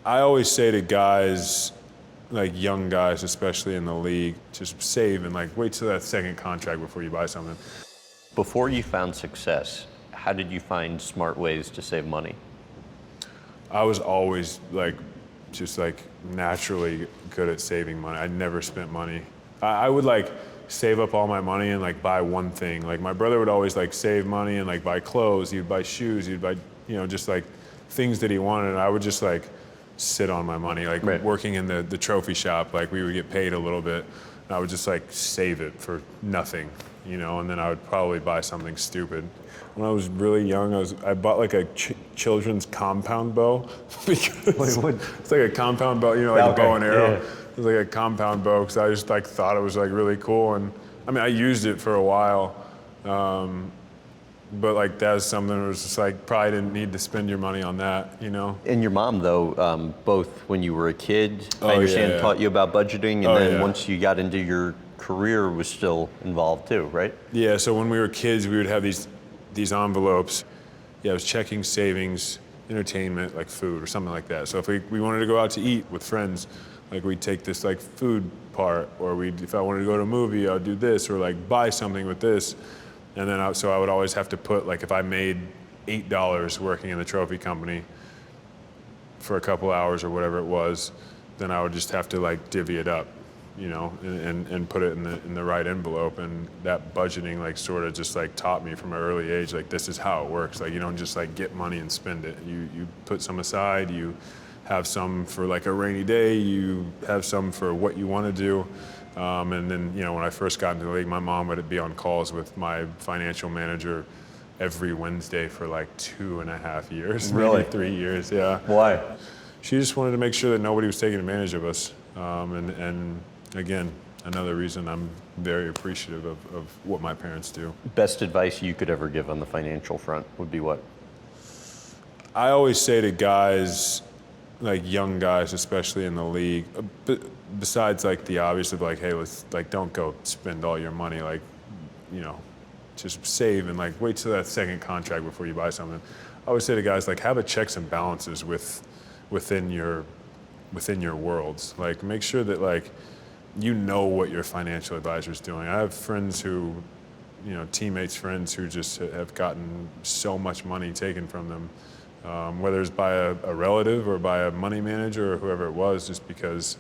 I always say to guys, like young guys, especially in the league, just save and like wait till that second contract before you buy something. Before you found success, how did you find smart ways to save money? I was always like, just like naturally good at saving money. I never spent money. I would like save up all my money and like buy one thing. Like my brother would always like save money and like buy clothes. He'd buy shoes. He'd buy, just like things that he wanted. And I would just like sit on my money, like Right. working in the trophy shop. Like we would get paid a little bit, and I would just like save it for nothing, and then I would probably buy something stupid. When I was really young, I bought like a children's compound bow because it's like a compound bow, like a bow and arrow. Yeah. It was like a compound bow because I just like thought it was like really cool, and I mean I used it for a while, but like that was something that was just like probably didn't need to spend your money on that, And your mom, though, both when you were a kid, I Oh, understand, yeah. taught you about budgeting, and Oh, then yeah. once you got into your career, was still involved too, right? Yeah, so when we were kids, we would have these envelopes. Yeah, it was checking, savings, entertainment, like food or something like that. So if we wanted to go out to eat with friends, like we'd take this like food part, or if I wanted to go to a movie, I'd do this, or like buy something with this. And then so I would always have to put, like if I made $8 working in the trophy company for a couple hours or whatever it was, then I would just have to like divvy it up, and put it in the right envelope. And that budgeting like sort of just like taught me from an early age, like this is how it works. Like you don't just like get money and spend it. You put some aside, you have some for like a rainy day, you have some for what you want to do. And then, when I first got into the league, my mom would be on calls with my financial manager every Wednesday for like 2.5 years, Really? maybe 3 years, yeah. Why? She just wanted to make sure that nobody was taking advantage of us. And again, another reason I'm very appreciative of what my parents do. Best advice you could ever give on the financial front would be what? I always say to guys, like young guys, especially in the league, besides like the obvious of like, hey, let's like don't go spend all your money, like, just save and like wait till that second contract before you buy something. I always say to guys, like have a checks and balances within your worlds. Like make sure that like what your financial advisor is doing. I have friends who, teammates, friends who just have gotten so much money taken from them. Whether it's by a relative or by a money manager or whoever it was, just because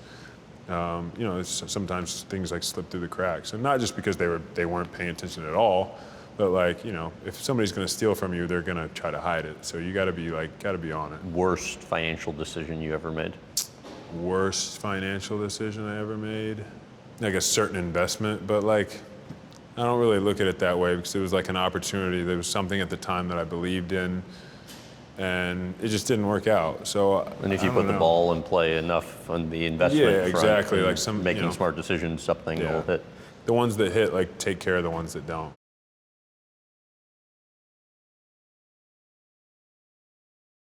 sometimes things like slip through the cracks, and not just because they weren't paying attention at all, but like if somebody's going to steal from you, they're going to try to hide it. So you got to be on it. Worst financial decision you ever made? Worst financial decision I ever made, like a certain investment, but like I don't really look at it that way because it was like an opportunity. There was something at the time that I believed in, and it just didn't work out. So And if you I put don't the know. ball in play enough on the investment Yeah, front, exactly. and Like some making smart decisions, something will hit. The ones that hit, like take care of the ones that don't.